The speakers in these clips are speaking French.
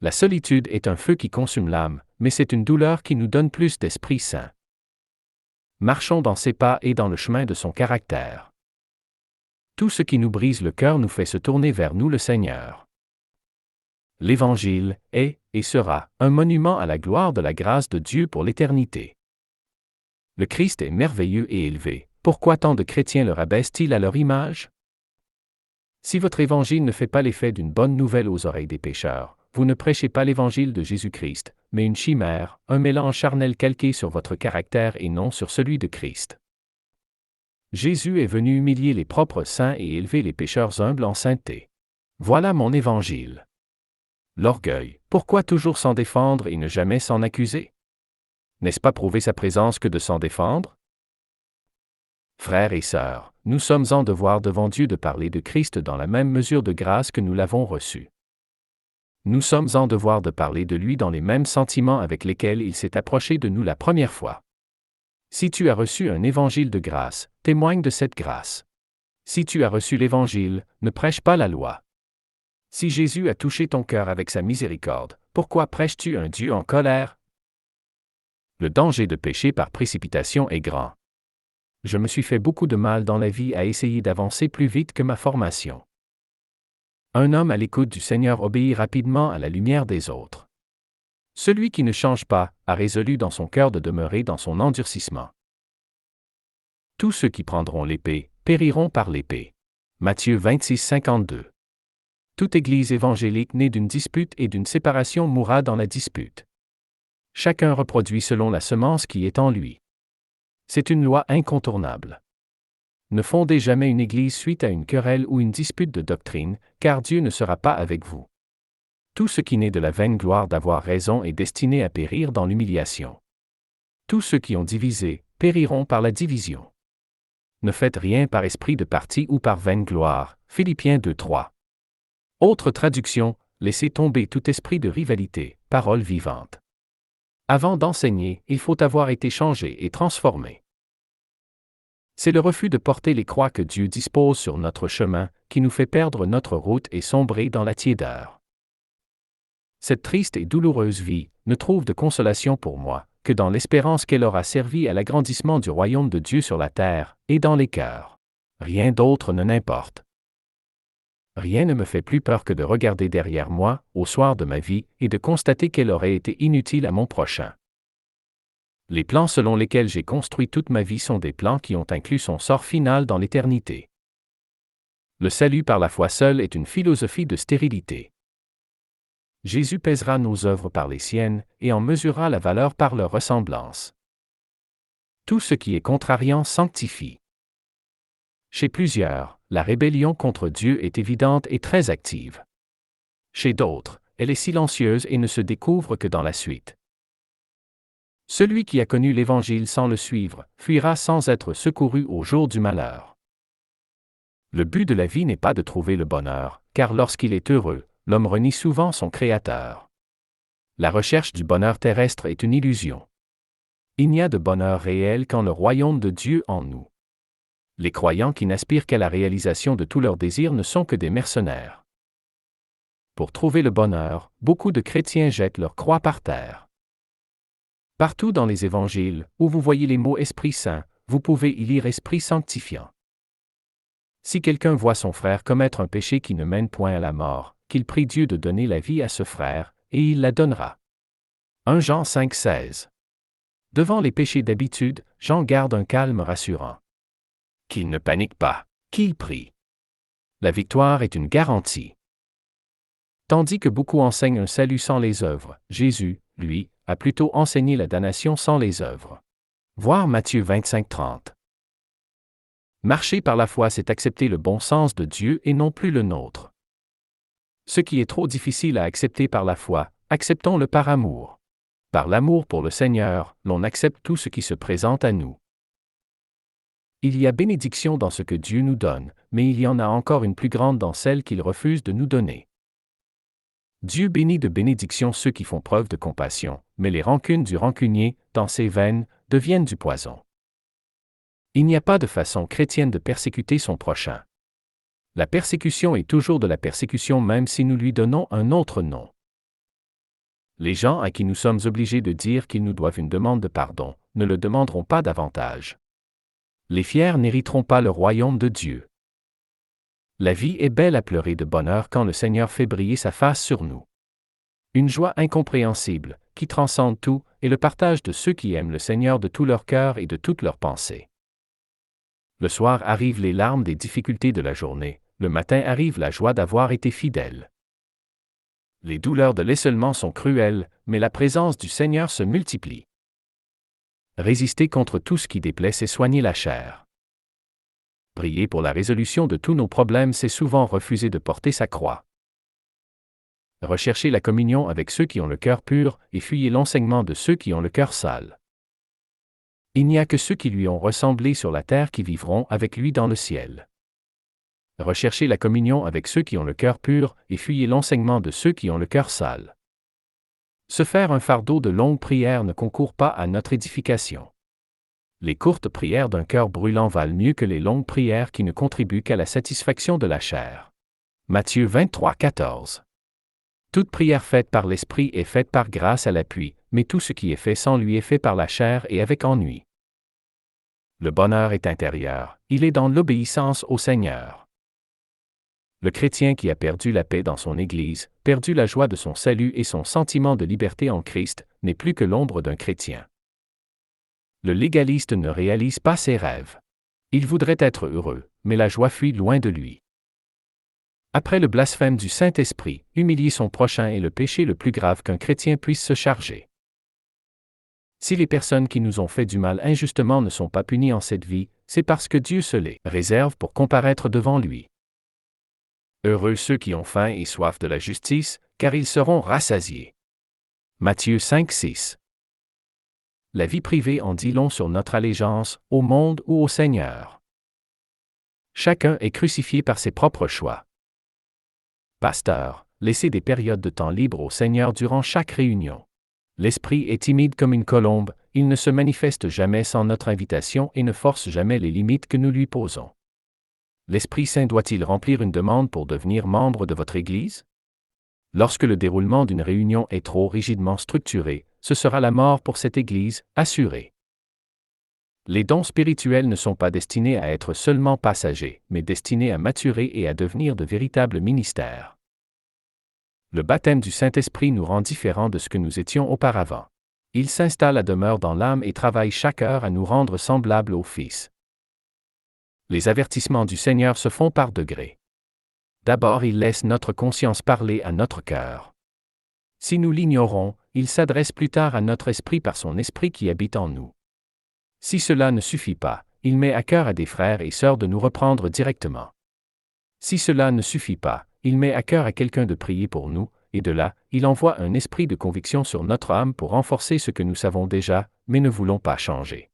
La solitude est un feu qui consume l'âme, mais c'est une douleur qui nous donne plus d'Esprit Saint. Marchons dans ses pas et dans le chemin de son caractère. Tout ce qui nous brise le cœur nous fait se tourner vers nous le Seigneur. L'Évangile est, et sera, un monument à la gloire de la grâce de Dieu pour l'éternité. Le Christ est merveilleux et élevé. Pourquoi tant de chrétiens le rabaissent-ils à leur image? Si votre Évangile ne fait pas l'effet d'une bonne nouvelle aux oreilles des pécheurs, vous ne prêchez pas l'Évangile de Jésus-Christ, mais une chimère, un mélange charnel calqué sur votre caractère et non sur celui de Christ. Jésus est venu humilier les propres saints et élever les pécheurs humbles en sainteté. Voilà mon Évangile. L'orgueil, pourquoi toujours s'en défendre et ne jamais s'en accuser? N'est-ce pas prouver sa présence que de s'en défendre? Frères et sœurs, nous sommes en devoir devant Dieu de parler de Christ dans la même mesure de grâce que nous l'avons reçu. Nous sommes en devoir de parler de lui dans les mêmes sentiments avec lesquels il s'est approché de nous la première fois. Si tu as reçu un évangile de grâce, témoigne de cette grâce. Si tu as reçu l'évangile, ne prêche pas la loi. Si Jésus a touché ton cœur avec sa miséricorde, pourquoi prêches-tu un Dieu en colère? Le danger de pécher par précipitation est grand. Je me suis fait beaucoup de mal dans la vie à essayer d'avancer plus vite que ma formation. Un homme à l'écoute du Seigneur obéit rapidement à la lumière des autres. Celui qui ne change pas a résolu dans son cœur de demeurer dans son endurcissement. Tous ceux qui prendront l'épée périront par l'épée. Matthieu 26, 52. Toute église évangélique née d'une dispute et d'une séparation mourra dans la dispute. Chacun reproduit selon la semence qui est en lui. C'est une loi incontournable. Ne fondez jamais une église suite à une querelle ou une dispute de doctrine, car Dieu ne sera pas avec vous. Tout ce qui naît de la vaine gloire d'avoir raison est destiné à périr dans l'humiliation. Tous ceux qui ont divisé périront par la division. Ne faites rien par esprit de parti ou par vaine gloire. Philippiens 2:3. Autre traduction, laissez tomber tout esprit de rivalité, parole vivante. Avant d'enseigner, il faut avoir été changé et transformé. C'est le refus de porter les croix que Dieu dispose sur notre chemin, qui nous fait perdre notre route et sombrer dans la tiédeur. Cette triste et douloureuse vie ne trouve de consolation pour moi que dans l'espérance qu'elle aura servi à l'agrandissement du royaume de Dieu sur la terre et dans les cœurs. Rien d'autre ne n'importe. Rien ne me fait plus peur que de regarder derrière moi, au soir de ma vie, et de constater qu'elle aurait été inutile à mon prochain. Les plans selon lesquels j'ai construit toute ma vie sont des plans qui ont inclus son sort final dans l'éternité. Le salut par la foi seule est une philosophie de stérilité. Jésus pèsera nos œuvres par les siennes, et en mesurera la valeur par leur ressemblance. Tout ce qui est contrariant sanctifie. Chez plusieurs, la rébellion contre Dieu est évidente et très active. Chez d'autres, elle est silencieuse et ne se découvre que dans la suite. Celui qui a connu l'Évangile sans le suivre, fuira sans être secouru au jour du malheur. Le but de la vie n'est pas de trouver le bonheur, car lorsqu'il est heureux, l'homme renie souvent son Créateur. La recherche du bonheur terrestre est une illusion. Il n'y a de bonheur réel qu'en le royaume de Dieu en nous. Les croyants qui n'aspirent qu'à la réalisation de tous leurs désirs ne sont que des mercenaires. Pour trouver le bonheur, beaucoup de chrétiens jettent leur croix par terre. Partout dans les évangiles, où vous voyez les mots Esprit Saint, vous pouvez y lire Esprit Sanctifiant. Si quelqu'un voit son frère commettre un péché qui ne mène point à la mort, qu'il prie Dieu de donner la vie à ce frère, et il la donnera. 1 Jean 5,16. Devant les péchés d'habitude, Jean garde un calme rassurant. Qu'il ne panique pas, qu'il prie. La victoire est une garantie. Tandis que beaucoup enseignent un salut sans les œuvres, Jésus, lui, a plutôt enseigné la damnation sans les œuvres. Voir Matthieu 25:30. Marcher par la foi, c'est accepter le bon sens de Dieu et non plus le nôtre. Ce qui est trop difficile à accepter par la foi, acceptons-le par amour. Par l'amour pour le Seigneur, l'on accepte tout ce qui se présente à nous. Il y a bénédiction dans ce que Dieu nous donne, mais il y en a encore une plus grande dans celle qu'il refuse de nous donner. Dieu bénit de bénédiction ceux qui font preuve de compassion, mais les rancunes du rancunier, dans ses veines, deviennent du poison. Il n'y a pas de façon chrétienne de persécuter son prochain. La persécution est toujours de la persécution même si nous lui donnons un autre nom. Les gens à qui nous sommes obligés de dire qu'ils nous doivent une demande de pardon, ne le demanderont pas davantage. Les fiers n'hériteront pas le royaume de Dieu. La vie est belle à pleurer de bonheur quand le Seigneur fait briller sa face sur nous. Une joie incompréhensible, qui transcende tout, est le partage de ceux qui aiment le Seigneur de tout leur cœur et de toute leur pensée. Le soir arrivent les larmes des difficultés de la journée, le matin arrive la joie d'avoir été fidèle. Les douleurs de l'esselement sont cruelles, mais la présence du Seigneur se multiplie. Résister contre tout ce qui déplaît, c'est soigner la chair. Prier pour la résolution de tous nos problèmes, c'est souvent refuser de porter sa croix. Recherchez la communion avec ceux qui ont le cœur pur, et fuyez l'enseignement de ceux qui ont le cœur sale. Il n'y a que ceux qui lui ont ressemblé sur la terre qui vivront avec lui dans le ciel. Recherchez la communion avec ceux qui ont le cœur pur, et fuyez l'enseignement de ceux qui ont le cœur sale. Se faire un fardeau de longues prières ne concourt pas à notre édification. Les courtes prières d'un cœur brûlant valent mieux que les longues prières qui ne contribuent qu'à la satisfaction de la chair. Matthieu 23, 14. Toute prière faite par l'Esprit est faite par grâce à l'appui, mais tout ce qui est fait sans lui est fait par la chair et avec ennui. Le bonheur est intérieur, il est dans l'obéissance au Seigneur. Le chrétien qui a perdu la paix dans son Église, perdu la joie de son salut et son sentiment de liberté en Christ, n'est plus que l'ombre d'un chrétien. Le légaliste ne réalise pas ses rêves. Il voudrait être heureux, mais la joie fuit loin de lui. Après le blasphème du Saint-Esprit, humilier son prochain est le péché le plus grave qu'un chrétien puisse se charger. Si les personnes qui nous ont fait du mal injustement ne sont pas punies en cette vie, c'est parce que Dieu se les réserve pour comparaître devant lui. Heureux ceux qui ont faim et soif de la justice, car ils seront rassasiés. Matthieu 5, 6. La vie privée en dit long sur notre allégeance, au monde ou au Seigneur. Chacun est crucifié par ses propres choix. Pasteur, laissez des périodes de temps libre au Seigneur durant chaque réunion. L'esprit est timide comme une colombe, il ne se manifeste jamais sans notre invitation et ne force jamais les limites que nous lui posons. L'Esprit Saint doit-il remplir une demande pour devenir membre de votre Église? Lorsque le déroulement d'une réunion est trop rigidement structuré, ce sera la mort pour cette Église, assurée. Les dons spirituels ne sont pas destinés à être seulement passagers, mais destinés à maturer et à devenir de véritables ministères. Le baptême du Saint-Esprit nous rend différents de ce que nous étions auparavant. Il s'installe à demeure dans l'âme et travaille chaque heure à nous rendre semblables au Fils. Les avertissements du Seigneur se font par degrés. D'abord, il laisse notre conscience parler à notre cœur. Si nous l'ignorons, il s'adresse plus tard à notre esprit par son esprit qui habite en nous. Si cela ne suffit pas, il met à cœur à des frères et sœurs de nous reprendre directement. Si cela ne suffit pas, il met à cœur à quelqu'un de prier pour nous, et de là, il envoie un esprit de conviction sur notre âme pour renforcer ce que nous savons déjà, mais ne voulons pas changer.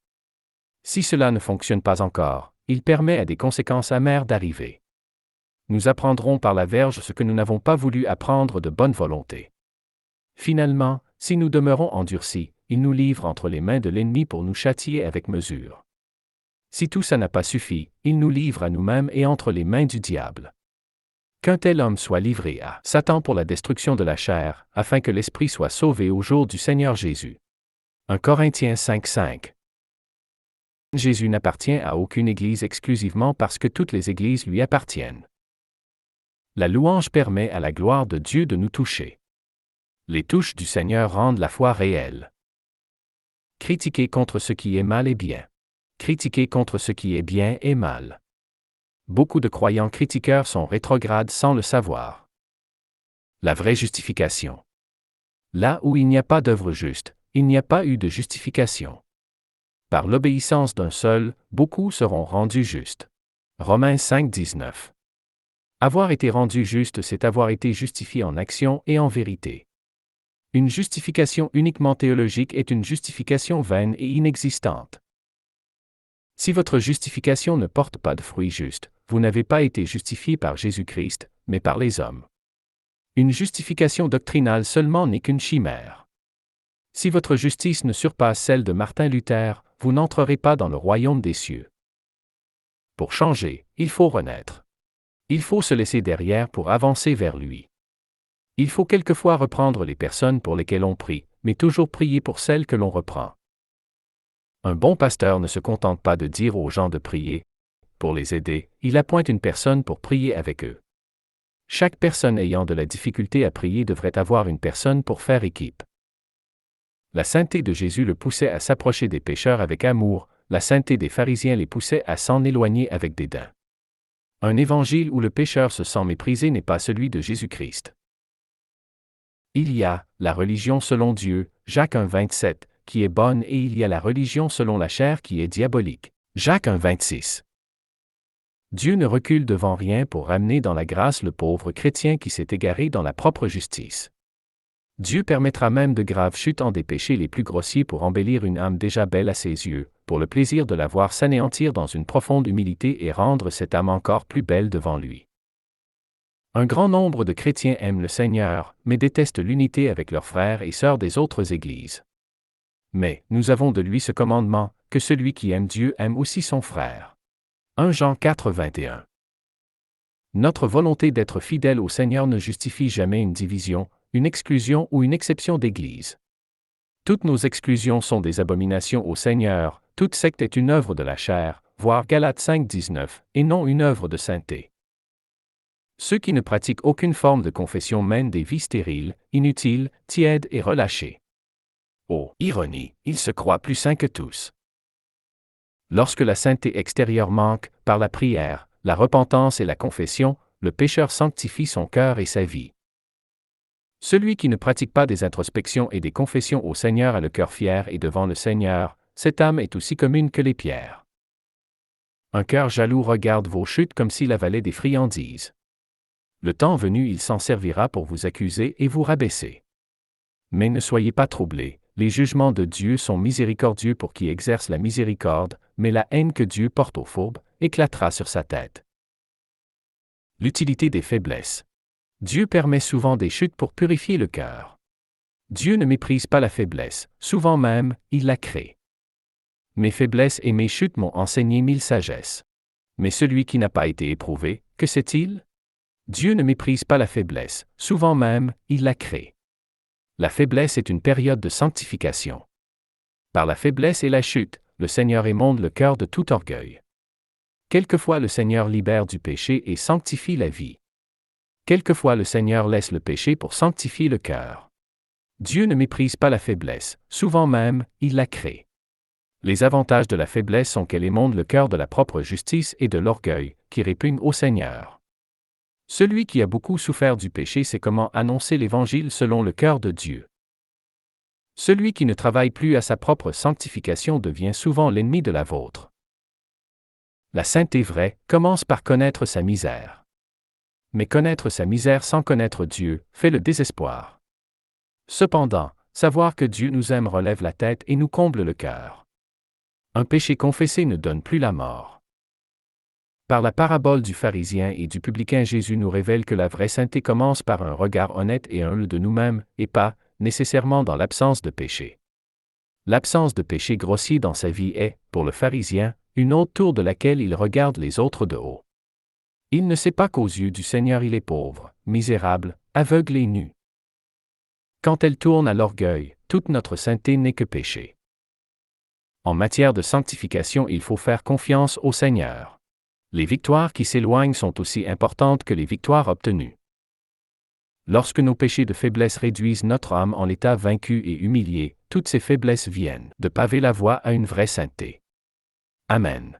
Si cela ne fonctionne pas encore, il permet à des conséquences amères d'arriver. Nous apprendrons par la verge ce que nous n'avons pas voulu apprendre de bonne volonté. Finalement, si nous demeurons endurcis, il nous livre entre les mains de l'ennemi pour nous châtier avec mesure. Si tout ça n'a pas suffi, il nous livre à nous-mêmes et entre les mains du diable. Qu'un tel homme soit livré à Satan pour la destruction de la chair, afin que l'esprit soit sauvé au jour du Seigneur Jésus. 1 Corinthiens 5, 5. Jésus n'appartient à aucune église exclusivement parce que toutes les églises lui appartiennent. La louange permet à la gloire de Dieu de nous toucher. Les touches du Seigneur rendent la foi réelle. Critiquer contre ce qui est mal est bien. Critiquer contre ce qui est bien est mal. Beaucoup de croyants critiqueurs sont rétrogrades sans le savoir. La vraie justification. Là où il n'y a pas d'œuvre juste, il n'y a pas eu de justification. Par l'obéissance d'un seul, beaucoup seront rendus justes. Romains 5, 19. Avoir été rendu juste, c'est avoir été justifié en action et en vérité. Une justification uniquement théologique est une justification vaine et inexistante. Si votre justification ne porte pas de fruits justes, vous n'avez pas été justifié par Jésus-Christ, mais par les hommes. Une justification doctrinale seulement n'est qu'une chimère. Si votre justice ne surpasse celle de Martin Luther, vous n'entrerez pas dans le royaume des cieux. Pour changer, il faut renaître. Il faut se laisser derrière pour avancer vers lui. Il faut quelquefois reprendre les personnes pour lesquelles on prie, mais toujours prier pour celles que l'on reprend. Un bon pasteur ne se contente pas de dire aux gens de prier. Pour les aider, il appointe une personne pour prier avec eux. Chaque personne ayant de la difficulté à prier devrait avoir une personne pour faire équipe. La sainteté de Jésus le poussait à s'approcher des pécheurs avec amour, la sainteté des pharisiens les poussait à s'en éloigner avec dédain. Un évangile où le pécheur se sent méprisé n'est pas celui de Jésus-Christ. Il y a la religion selon Dieu, Jacques 1,27, qui est bonne, et il y a la religion selon la chair qui est diabolique, Jacques 1,26. Dieu ne recule devant rien pour ramener dans la grâce le pauvre chrétien qui s'est égaré dans la propre justice. Dieu permettra même de graves chutes en des péchés les plus grossiers pour embellir une âme déjà belle à ses yeux, pour le plaisir de la voir s'anéantir dans une profonde humilité et rendre cette âme encore plus belle devant lui. Un grand nombre de chrétiens aiment le Seigneur, mais détestent l'unité avec leurs frères et sœurs des autres églises. Mais, nous avons de lui ce commandement, que celui qui aime Dieu aime aussi son frère. 1 Jean 4, 21. Notre volonté d'être fidèle au Seigneur ne justifie jamais une division, une exclusion ou une exception d'église. Toutes nos exclusions sont des abominations au Seigneur, toute secte est une œuvre de la chair, voir Galates 5, 19, et non une œuvre de sainteté. Ceux qui ne pratiquent aucune forme de confession mènent des vies stériles, inutiles, tièdes et relâchées. Oh, ironie, ils se croient plus saints que tous. Lorsque la sainteté extérieure manque, par la prière, la repentance et la confession, le pécheur sanctifie son cœur et sa vie. Celui qui ne pratique pas des introspections et des confessions au Seigneur a le cœur fier et devant le Seigneur, cette âme est aussi commune que les pierres. Un cœur jaloux regarde vos chutes comme s'il avalait des friandises. Le temps venu, il s'en servira pour vous accuser et vous rabaisser. Mais ne soyez pas troublés, les jugements de Dieu sont miséricordieux pour qui exerce la miséricorde, mais la haine que Dieu porte aux fourbes éclatera sur sa tête. L'utilité des faiblesses. Dieu permet souvent des chutes pour purifier le cœur. Dieu ne méprise pas la faiblesse, souvent même, il la crée. Mes faiblesses et mes chutes m'ont enseigné 1000 sagesses. Mais celui qui n'a pas été éprouvé, que sait-il? Dieu ne méprise pas la faiblesse, souvent même, il la crée. La faiblesse est une période de sanctification. Par la faiblesse et la chute, le Seigneur émonde le cœur de tout orgueil. Quelquefois le Seigneur libère du péché et sanctifie la vie. Quelquefois le Seigneur laisse le péché pour sanctifier le cœur. Dieu ne méprise pas la faiblesse, souvent même, il la crée. Les avantages de la faiblesse sont qu'elle émonde le cœur de la propre justice et de l'orgueil, qui répugnent au Seigneur. Celui qui a beaucoup souffert du péché sait comment annoncer l'Évangile selon le cœur de Dieu. Celui qui ne travaille plus à sa propre sanctification devient souvent l'ennemi de la vôtre. La sainteté vraie commence par connaître sa misère. Mais connaître sa misère sans connaître Dieu fait le désespoir. Cependant, savoir que Dieu nous aime relève la tête et nous comble le cœur. Un péché confessé ne donne plus la mort. Par la parabole du pharisien et du publicain, Jésus nous révèle que la vraie sainteté commence par un regard honnête et humble de nous-mêmes, et pas, nécessairement dans l'absence de péché. L'absence de péché grossier dans sa vie est, pour le pharisien, une haute tour de laquelle il regarde les autres de haut. Il ne sait pas qu'aux yeux du Seigneur il est pauvre, misérable, aveugle et nu. Quand elle tourne à l'orgueil, toute notre sainteté n'est que péché. En matière de sanctification, il faut faire confiance au Seigneur. Les victoires qui s'éloignent sont aussi importantes que les victoires obtenues. Lorsque nos péchés de faiblesse réduisent notre âme en l'état vaincu et humilié, toutes ces faiblesses viennent de paver la voie à une vraie sainteté. Amen.